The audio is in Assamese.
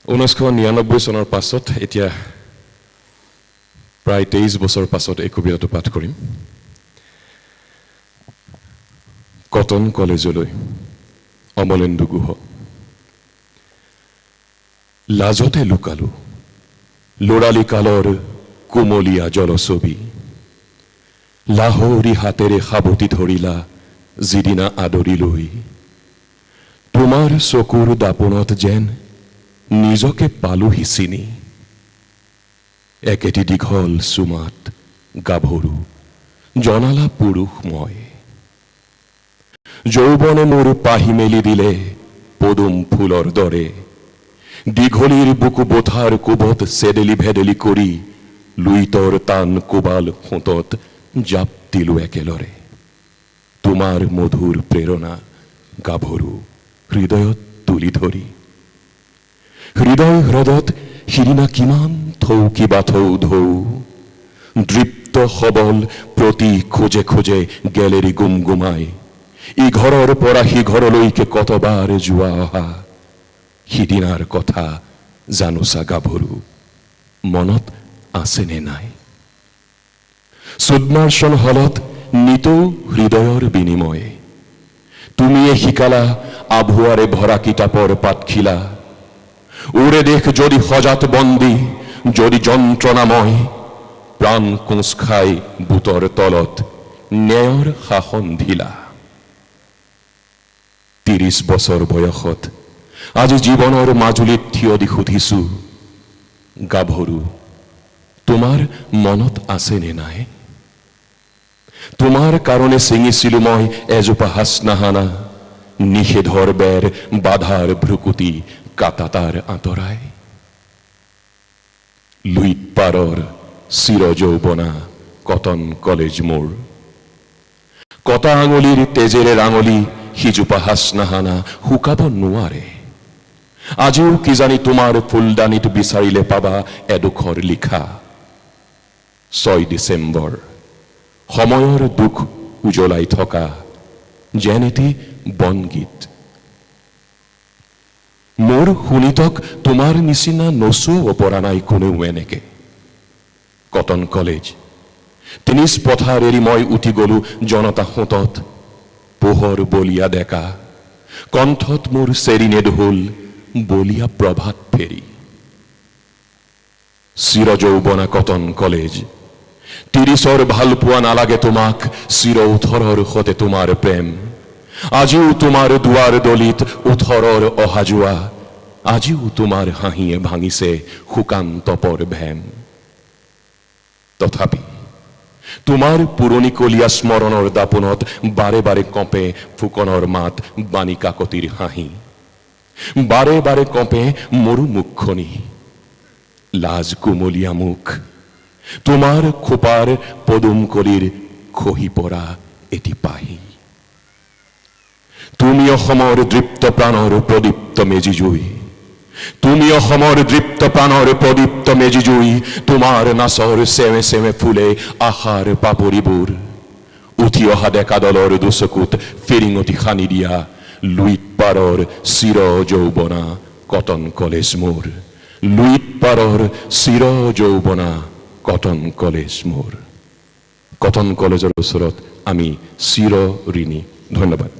1999 চনৰ পাছত এতিয়া প্ৰায় 23 বছৰ পাছত এই কবিতাটো পাঠ কৰিম। কটন কলেজলৈ অমলেন্দু গুহ। লাজতে লুকালো লৰালি কালৰ কোমলীয়া জলছবি, লাহৰী হাতেৰে সাৱটি ধৰিলা যিদিনা আদৰি লৈ, তোমাৰ চকুৰ দাপোনত যেন নিজকে পালোহি চিনি, একেটি দীঘল চুমাত গাভৰু জনালা পুৰুষ মই, যৌৱনে মোৰ পাহি মেলি দিলে পদুম ফুলৰ দৰে, দীঘলীৰ বুকু বোথাৰ কোবত চেডেলি ভেডেলি কৰি লুইতৰ টান কোবাল সোঁতত জাপ দিলো একেলৰে, তোমাৰ মধুৰ প্ৰেৰণা গাভৰু হৃদয়ত তুলি ধৰি, হৃদয় হ্ৰদত সিদিনা কিমান থৌ কিবা থৌ ঢৌ, দৃপ্ত সবল প্ৰতি খোজে খোজে গেলেৰী গুমগুমাই, ইঘৰৰ পৰা সিঘৰলৈকে কতবাৰ যোৱা অহা, সিদিনাৰ কথা জানোচা গাভৰু মনত আছেনে নাই? সুদমাৰ্শন হলত নিতৌ হৃদয়ৰ বিনিময়, তুমিয়ে শিকালা আভুৱাৰে ভৰা কিতাপৰ পাতখিলা, উৰে দেশ যদি সজাত বন্দী যদি যন্ত্ৰণাময়, প্ৰাণ কোঁচ খাই বুটৰ তলত ন্যায়ৰ শাসন ঢিলা। 30 বছৰ বয়সত আজি জীৱনৰ মাজুলীত থিয় দি সুধিছো গাভৰু তোমাৰ মনত আছেনে নাই? তোমাৰ কাৰণে ছিঙিছিলো মই এজোপা হাচনাহানা, নিষেধৰ বেৰ বাধাৰ ভ্ৰুকুটি কাটা তাৰ আঁতৰাই, লুইত পাৰৰ চিৰ যৌৱনা কটন কলেজ মোৰ, কটা আঙুলিৰ তেজেৰে ৰাঙলী সিজোপা হাচনাহানা শুকাব নোৱাৰে, আজিও কিজানি তোমাৰ ফুলদানিত বিচাৰিলে পাবা এডোখৰ লিখা, 6 ডিচেম্বৰ সময়ৰ দুখ উজ্বলাই থকা যেন এটি বনগীত, মোৰ শুনিতক তোমাৰ নিচিনা নচুৱ পৰা নাই কোনেও এনেকে, কটন কলেজ তিনিচ পথাৰ এৰি মই উঠি গলো জনতা সোঁতত, পোহৰ বলিয়া ডেকা কণ্ঠত মোৰ চেৰিনে ঢোল বলিয়া প্ৰভাত ফেৰি, চিৰ যৌৱনা কটন কলেজ 30ৰ ভাল পোৱা নালাগে তোমাক, চিৰ 18ৰ সতে তোমাৰ প্ৰেম, আজিও তোমাৰ দুৱাৰ দলিত 18ৰ অহা যোৱা, আজিও তোমাৰ হাঁহিয়ে ভাঙিছে শুকান তপৰ ভেম, তথাপি তোমাৰ পুৰণি কলীয়া স্মৰণৰ দাপোনত বাৰে বাৰে কঁপে ফুকনৰ মাত বাণী কাকতিৰ হাঁহি, বাৰে বাৰে কঁপে মোৰো মুখখনি, লাজ কুমলীয়া মুখ তোমাৰ খোপাৰ পদুম কলিৰ খহি পৰা এটি পাহি, তুমি অসমৰ দৃপ্ত প্ৰাণৰ প্ৰদীপ্ত মেজি জুই, তুমি অসমৰ দৃপ্ত প্ৰাণৰ প্ৰদীপ্ত মেজি জুই, তোমাৰ নাচৰ চেৱে চেৱে ফুলে আশাৰ পাপৰিবোৰ, উঠি অহা ডেকা দলৰ দুচকুত ফিৰিঙতি সানি দিয়া লুইত পাৰৰ চিৰ যৌৱনা কটন কলেজ মোৰ, লুইত পাৰৰ চিৰ যৌৱনা কটন কলেজ মোৰ, কটন কলেজৰ ওচৰত আমি চিৰ ঋণী। ধন্যবাদ।